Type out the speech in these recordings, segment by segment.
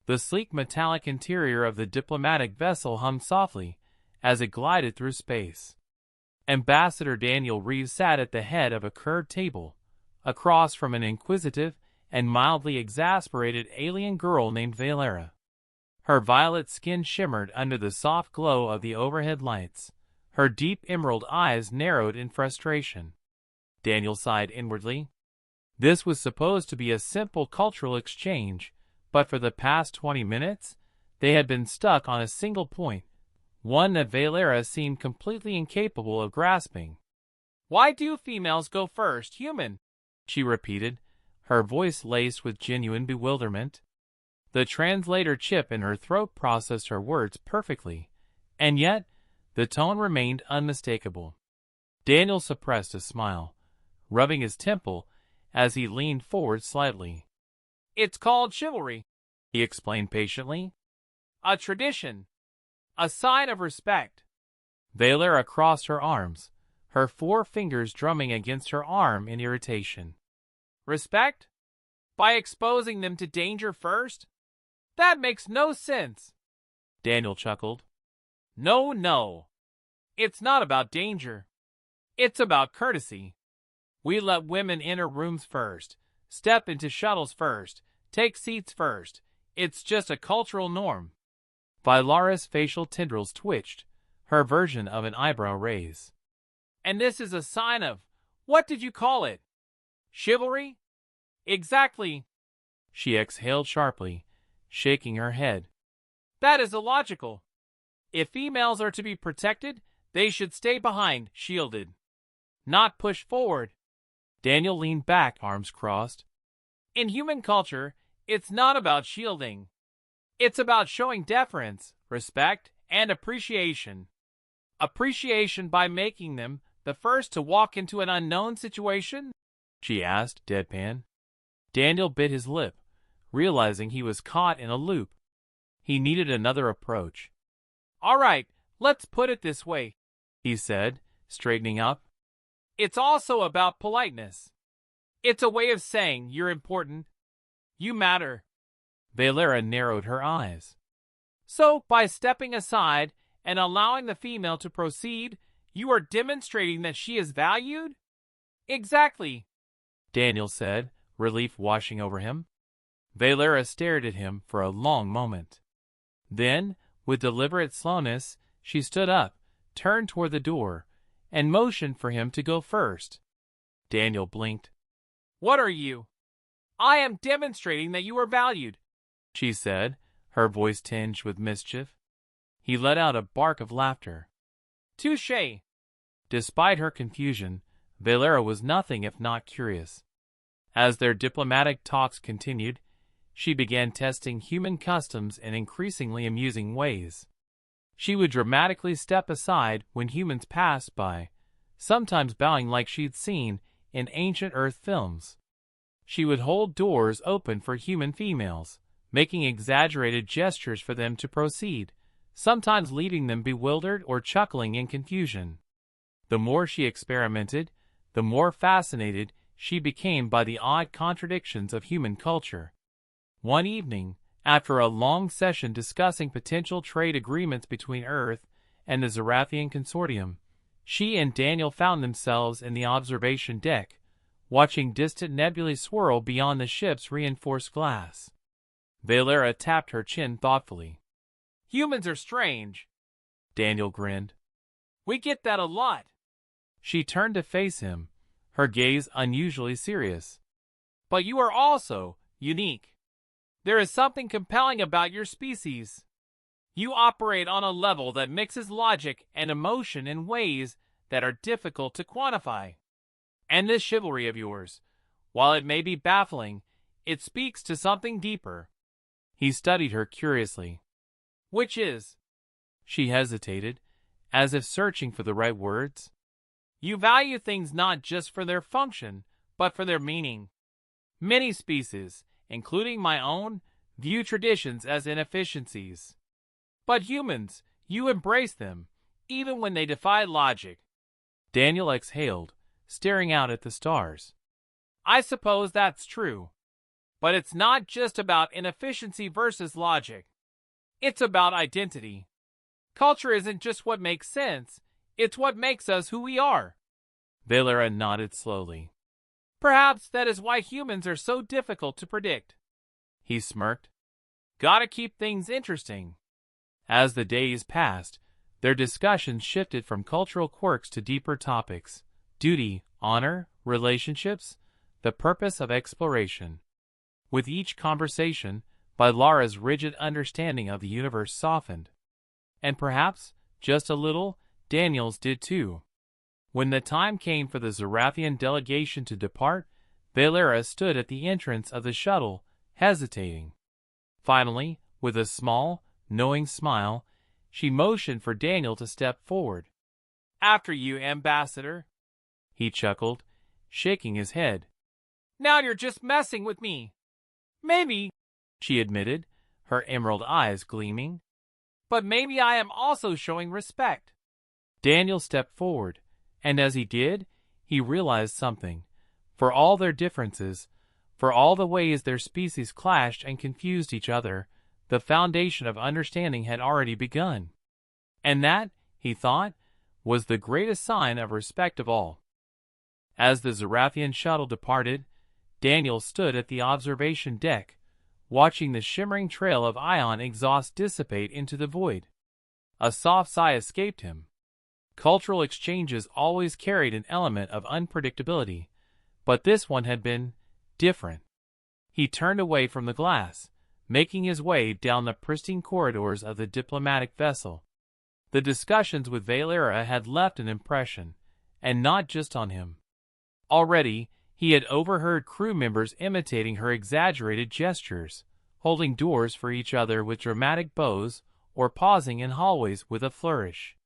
The sleek metallic interior of the diplomatic vessel hummed softly as it glided through space. Ambassador Daniel Reeves sat at the head of a curved table, across from an inquisitive and mildly exasperated alien girl named Vailara. Her violet skin shimmered under the soft glow of the overhead lights. Her deep emerald eyes narrowed in frustration. Daniel sighed inwardly. This was supposed to be a simple cultural exchange, but for the past 20 minutes, they had been stuck on a single point, one that Vailara seemed completely incapable of grasping. "Why do females go first, human?" she repeated, her voice laced with genuine bewilderment. The translator chip in her throat processed her words perfectly, and yet the tone remained unmistakable. Daniel suppressed a smile, rubbing his temple as he leaned forward slightly. "It's called chivalry," he explained patiently. "A tradition. A sign of respect." Vailara crossed her arms, her 4 fingers drumming against her arm in irritation. "Respect? By exposing them to danger first? That makes no sense." Daniel chuckled. No. It's not about danger. It's about courtesy. We let women enter rooms first, step into shuttles first, take seats first. It's just a cultural norm. Vailara's facial tendrils twitched, her version of an eyebrow raise. "And this is a sign of, what did you call it? Chivalry?" "Exactly." She exhaled sharply, shaking her head. "That is illogical. If females are to be protected, they should stay behind, shielded, not push forward." Daniel leaned back, arms crossed. "In human culture, it's not about shielding. It's about showing deference, respect, and appreciation. Appreciation by making them the first to walk into an unknown situation?" she asked, deadpan. Daniel bit his lip, realizing he was caught in a loop. He needed another approach. "All right, let's put it this way," he said, straightening up. "It's also about politeness. It's a way of saying you're important. You matter." Vailara narrowed her eyes. "So, by stepping aside and allowing the female to proceed, you are demonstrating that she is valued?" "Exactly," Daniel said, relief washing over him. Vailara stared at him for a long moment. Then, with deliberate slowness, she stood up, turned toward the door, and motioned for him to go first. Daniel blinked. "What are you?" "I am demonstrating that you are valued," she said, her voice tinged with mischief. He let out a bark of laughter. "Touché." Despite her confusion, Vailara was nothing if not curious. As their diplomatic talks continued, she began testing human customs in increasingly amusing ways. She would dramatically step aside when humans passed by, sometimes bowing like she'd seen in ancient Earth films. She would hold doors open for human females, making exaggerated gestures for them to proceed, sometimes leaving them bewildered or chuckling in confusion. The more she experimented, the more fascinated she became by the odd contradictions of human culture. One evening, after a long session discussing potential trade agreements between Earth and the Zyrrathian consortium, she and Daniel found themselves in the observation deck, watching distant nebulae swirl beyond the ship's reinforced glass. Vailara tapped her chin thoughtfully. "Humans are strange." Daniel grinned. "We get that a lot." She turned to face him, her gaze unusually serious. "But you are also unique. There is something compelling about your species. You operate on a level that mixes logic and emotion in ways that are difficult to quantify. And this chivalry of yours, while it may be baffling, it speaks to something deeper." He studied her curiously. "Which is?" She hesitated, as if searching for the right words. "You value things not just for their function, but for their meaning. Many species, including my own, view traditions as inefficiencies. But humans, you embrace them, even when they defy logic." Daniel exhaled, staring out at the stars. "I suppose that's true." But it's not just about inefficiency versus logic. It's about identity. Culture isn't just what makes sense, it's what makes us who we are. Vailara nodded slowly. Perhaps that is why humans are so difficult to predict. He smirked. Gotta keep things interesting. As the days passed, their discussions shifted from cultural quirks to deeper topics: duty, honor, relationships, the purpose of exploration. With each conversation, Vailara's rigid understanding of the universe softened. And perhaps, just a little, Daniel's did too. When the time came for the Zyrrathian delegation to depart, Vailara stood at the entrance of the shuttle, hesitating. Finally, with a small, knowing smile, she motioned for Daniel to step forward. After you, Ambassador, he chuckled, shaking his head. Now you're just messing with me. Maybe, she admitted, her emerald eyes gleaming. But maybe I am also showing respect. Daniel stepped forward, and as he did, he realized something. For all their differences, for all the ways their species clashed and confused each other, the foundation of understanding had already begun. And that, he thought, was the greatest sign of respect of all. As the Zyrrathian shuttle departed, Daniel stood at the observation deck, watching the shimmering trail of ion exhaust dissipate into the void. A soft sigh escaped him. Cultural exchanges always carried an element of unpredictability, but this one had been different. He turned away from the glass, making his way down the pristine corridors of the diplomatic vessel. The discussions with Vailara had left an impression, and not just on him. Already, he had overheard crew members imitating her exaggerated gestures, holding doors for each other with dramatic bows, or pausing in hallways with a flourish.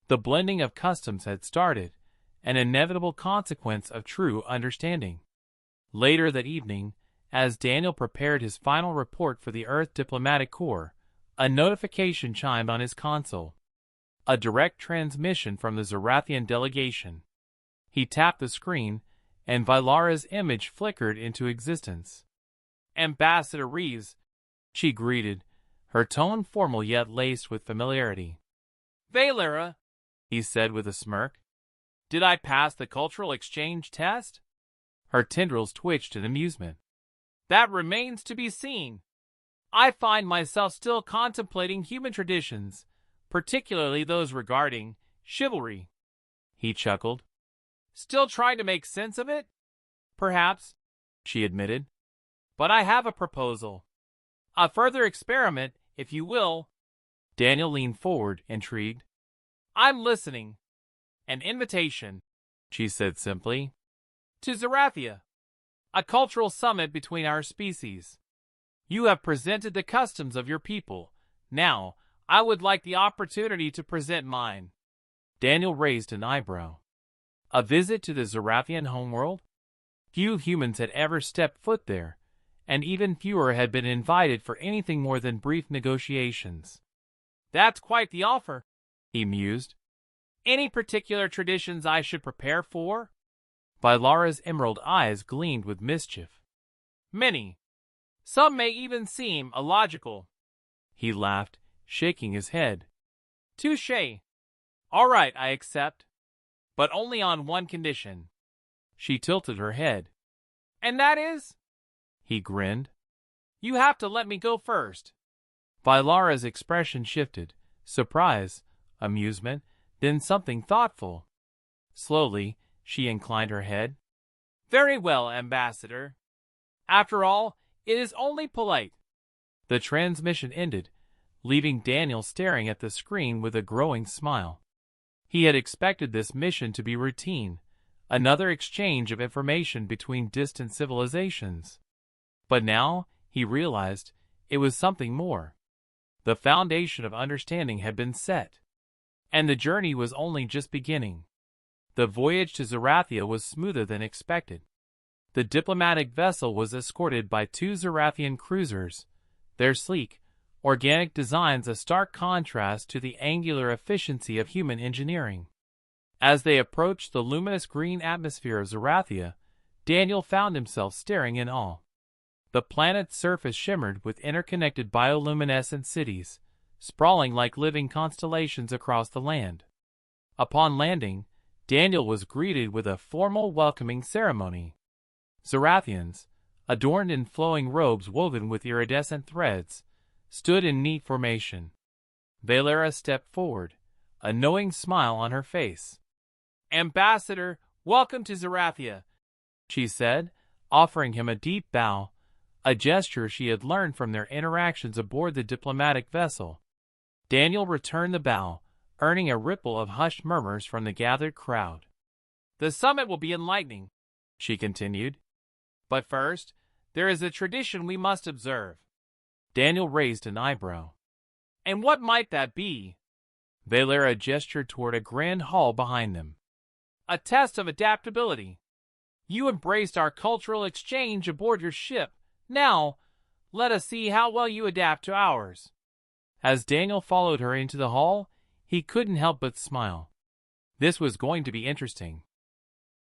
The blending of customs had started, an inevitable consequence of true understanding. Later that evening, as Daniel prepared his final report for the Earth Diplomatic Corps, a notification chimed on his console. A direct transmission from the Zyrrathian delegation. He tapped the screen, and Vailara's image flickered into existence. Ambassador Reeves, she greeted, her tone formal yet laced with familiarity. Vailara, he said with a smirk. Did I pass the cultural exchange test? Her tendrils twitched in amusement. That remains to be seen. I find myself still contemplating human traditions, particularly those regarding chivalry. He chuckled. Still trying to make sense of it? Perhaps, she admitted. But I have a proposal. A further experiment, if you will. Daniel leaned forward, intrigued. I'm listening. An invitation, she said simply, to Zyrrathia. A cultural summit between our species. You have presented the customs of your people. Now, I would like the opportunity to present mine. Daniel raised an eyebrow. A visit to the Zyrrathian homeworld? Few humans had ever stepped foot there, and even fewer had been invited for anything more than brief negotiations. That's quite the offer, he mused. Any particular traditions I should prepare for? Vailara's emerald eyes gleamed with mischief. Many. Some may even seem illogical. He laughed, shaking his head. Touché. All right, I accept. But only on one condition. She tilted her head. And that is? He grinned. You have to let me go first. Vailara's expression shifted, surprise, amusement, then something thoughtful. Slowly, she inclined her head. Very well, Ambassador. After all, it is only polite. The transmission ended, leaving Daniel staring at the screen with a growing smile. He had expected this mission to be routine, another exchange of information between distant civilizations. But now, he realized, it was something more. The foundation of understanding had been set, and the journey was only just beginning. The voyage to Zyrrathia was smoother than expected. The diplomatic vessel was escorted by 2 Zyrrathian cruisers, their sleek, organic designs a stark contrast to the angular efficiency of human engineering. As they approached the luminous green atmosphere of Zyrrathia, Daniel found himself staring in awe. The planet's surface shimmered with interconnected bioluminescent cities, sprawling like living constellations across the land. Upon landing, Daniel was greeted with a formal welcoming ceremony. Zyrrathians, adorned in flowing robes woven with iridescent threads, stood in neat formation. Vailara stepped forward, a knowing smile on her face. "Ambassador, welcome to Zyrrathia," she said, offering him a deep bow, a gesture she had learned from their interactions aboard the diplomatic vessel. Daniel returned the bow, earning a ripple of hushed murmurs from the gathered crowd. "The summit will be enlightening," she continued. "But first, there is a tradition we must observe." Daniel raised an eyebrow. "And what might that be?" Vailara gestured toward a grand hall behind them. "A test of adaptability. You embraced our cultural exchange aboard your ship. Now, let us see how well you adapt to ours." As Daniel followed her into the hall, he couldn't help but smile. This was going to be interesting.